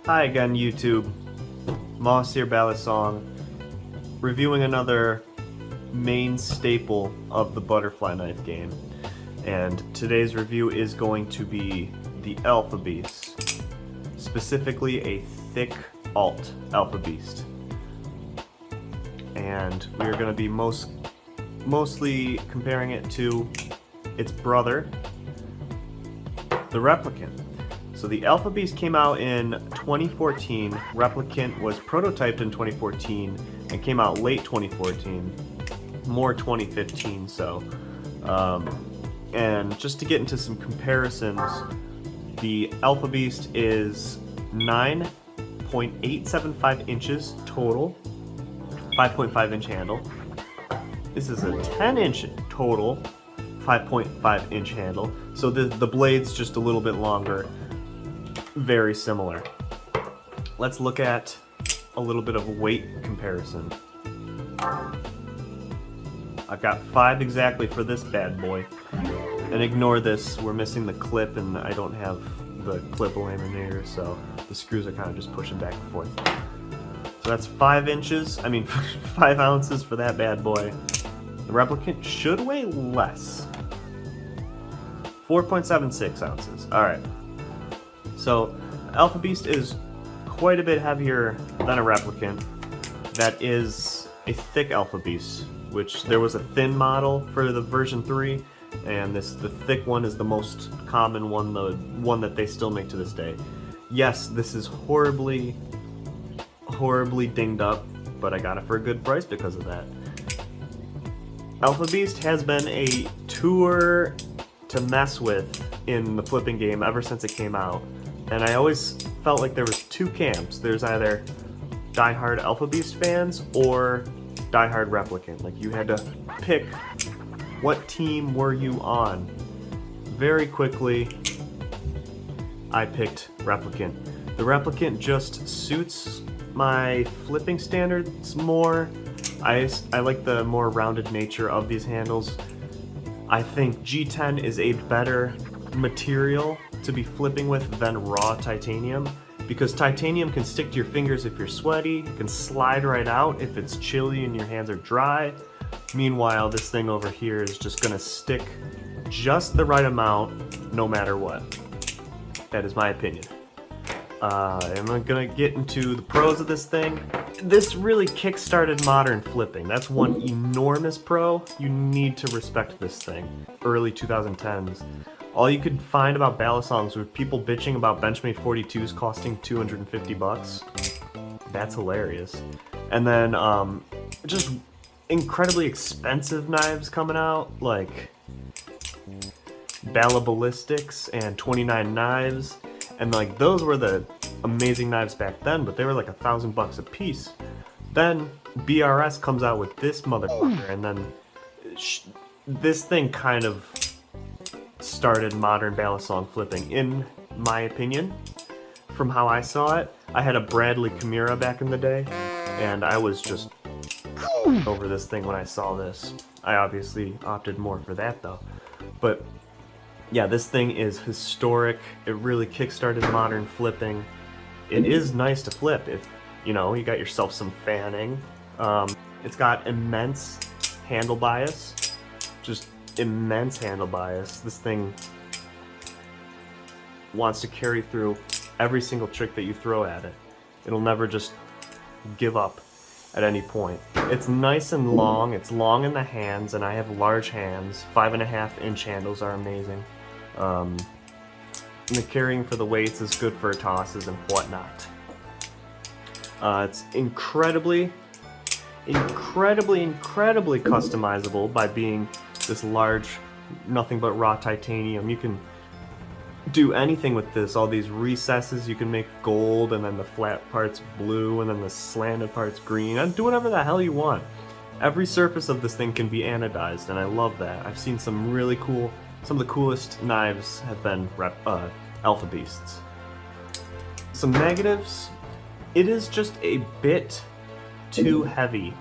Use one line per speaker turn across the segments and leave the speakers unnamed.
Hi again, YouTube. Moss here, Balisong, reviewing another main staple of the butterfly knife game. And today's review is going to be the Alpha Beast, specifically a thick alt Alpha Beast. And we are going to be mostly comparing it to its brother, the Replicant. So the Alpha Beast came out in 2014, Replicant was prototyped in 2014, and came out late 2014, more 2015 so. And just to get into some comparisons, the Alpha Beast is 9.875 inches total, 5.5 inch handle. This is a 10 inch total, 5.5 inch handle, so the blade's just a little bit longer. Very similar. Let's look at a little bit of weight comparison. I've got 5 exactly for this bad boy. And ignore this, we're missing the clip and I don't have the clip laminator, so the screws are kind of just pushing back and forth. So that's 5 ounces for that bad boy. The Replicant should weigh less. 4.76 ounces. Alright. So, Alpha Beast is quite a bit heavier than a Replicant. That is a thick Alpha Beast, which there was a thin model for the version 3, and the thick one is the most common one, the one that they still make to this day. Yes, this is horribly dinged up, but I got it for a good price because of that. Alpha Beast has been a tour to mess with in the flipping game ever since it came out. And I always felt like there was 2 camps. There's either diehard Alpha Beast fans or diehard Replicant. Like, you had to pick what team were you on. Very quickly, I picked Replicant. The Replicant just suits my flipping standards more. I like the more rounded nature of these handles. I think G10 is a better material to be flipping with than raw titanium, because titanium can stick to your fingers if you're sweaty, it can slide right out if it's chilly and your hands are dry. Meanwhile, this thing over here is just gonna stick just the right amount no matter what. That is my opinion. I'm gonna get into the pros of this thing. This really kick-started modern flipping. That's one enormous pro. You need to respect this thing. Early 2010s. All you could find about Balisongs were people bitching about Benchmade 42s costing 250 bucks. That's hilarious. And then just incredibly expensive knives coming out, like Ballistics and 29 Knives. And like, those were the amazing knives back then, but they were like $1,000 a piece. Then BRS comes out with this motherfucker, and then this thing kind of started modern Balisong flipping, in my opinion. From how I saw it, I had a Bradley Chimera back in the day, and I was just over this thing when I saw this. I obviously opted more for that though. But yeah, this thing is historic. It really kickstarted modern flipping. It is nice to flip if, you know, you got yourself some fanning. It's got immense handle bias. Just immense handle bias. This thing wants to carry through every single trick that you throw at it. It'll never just give up at any point. It's nice and long. It's long in the hands, and I have large hands. 5.5 inch handles are amazing. And the carrying for the weights is good for tosses and whatnot. It's incredibly customizable by being this large, nothing but raw titanium. You can do anything with this. All these recesses you can make gold, and then the flat parts blue, and then the slanted parts green. Do whatever the hell you want. Every surface of this thing can be anodized, and I love that. I've seen some really cool, some of the coolest knives have been Alpha Beasts. Some negatives: it is just a bit too heavy.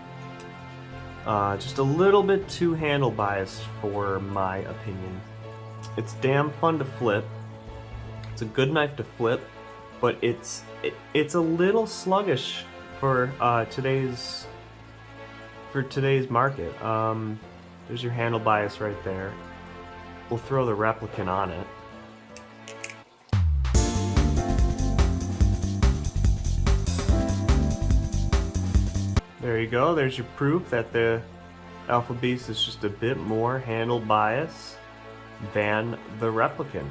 Just a little bit too handle biased for my opinion. It's damn fun to flip. It's a good knife to flip. but it's a little sluggish for today's market. There's your handle bias right there. We'll throw the replicant on it. There you go, there's your proof that the Alpha Beast is just a bit more handle bias than the replicant.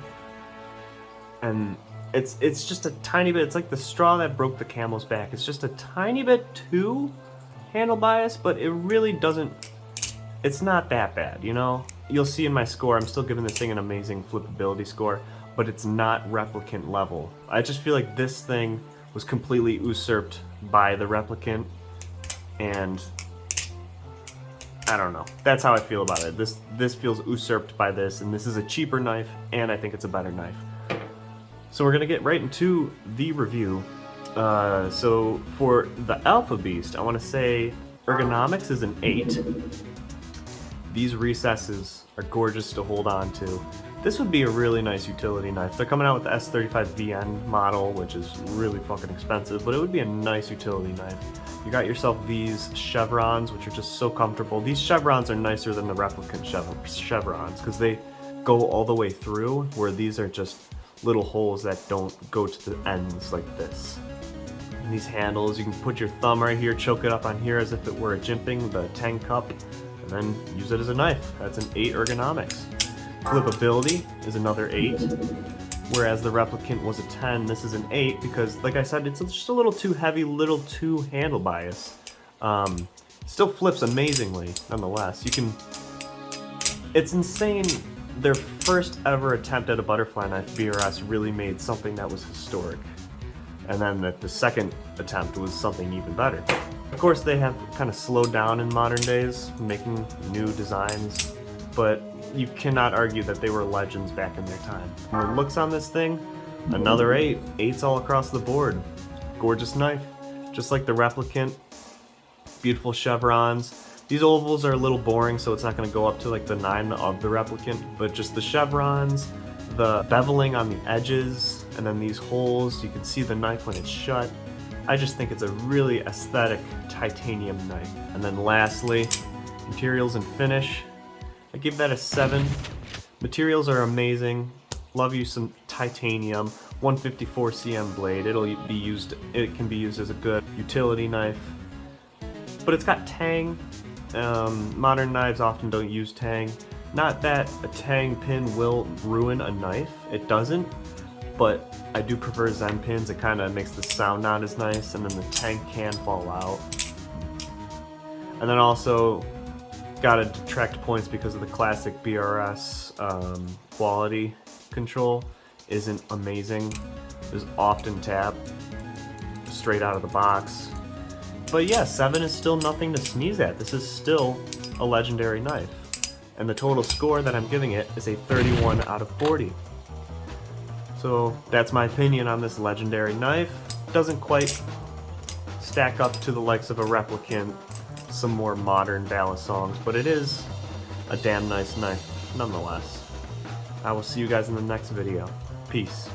And it's just a tiny bit, it's like the straw that broke the camel's back. It's just a tiny bit too handle bias, but it really doesn't, it's not that bad, you know? You'll see in my score, I'm still giving this thing an amazing flippability score, but it's not replicant level. I just feel like this thing was completely usurped by the replicant, and I don't know. That's how I feel about it. This feels usurped by this, and this is a cheaper knife, and I think it's a better knife. So we're gonna get right into the review. So for the Alpha Beast, I want to say Ergonomics is an 8. These recesses are gorgeous to hold on to. This would be a really nice utility knife. They're coming out with the S35VN model, which is really fucking expensive, but it would be a nice utility knife. You got yourself these chevrons, which are just so comfortable. These chevrons are nicer than the replicant chevrons, because they go all the way through, where these are just little holes that don't go to the ends like this. And these handles, you can put your thumb right here, choke it up on here as if it were a jimping, the Tang cup, and then use it as a knife. That's an 8 Ergonomics. Flippibility is another 8, whereas the replicant was a 10. This is an 8 because, like I said, it's just a little too heavy, little too handle bias. Still flips amazingly, nonetheless. It's insane. Their first ever attempt at a butterfly knife, BRS, really made something that was historic. And then the second attempt was something even better. Of course, they have kind of slowed down in modern days, making new designs, but you cannot argue that they were legends back in their time. And the looks on this thing, another 8. 8s all across the board. Gorgeous knife, just like the replicant. Beautiful chevrons. These ovals are a little boring, so it's not going to go up to like the 9 of the replicant, but just the chevrons, the beveling on the edges, and then these holes, you can see the knife when it's shut. I just think it's a really aesthetic titanium knife. And then lastly, materials and finish. I give that a 7. Materials are amazing. Love you some titanium. 154 cm blade. It can be used as a good utility knife. But it's got tang. Modern knives often don't use tang. Not that a tang pin will ruin a knife. It doesn't. But I do prefer Zen pins. It kind of makes the sound not as nice, and then the tang can fall out. And then also gotta detract points because of the classic BRS quality control isn't amazing. There's often tap straight out of the box. But yeah, 7 is still nothing to sneeze at. This is still a legendary knife. And the total score that I'm giving it is a 31 out of 40. So that's my opinion on this legendary knife. Doesn't quite stack up to the likes of a replicant, some more modern Balisongs, but it is a damn nice knife nonetheless. I will see you guys in the next video. Peace.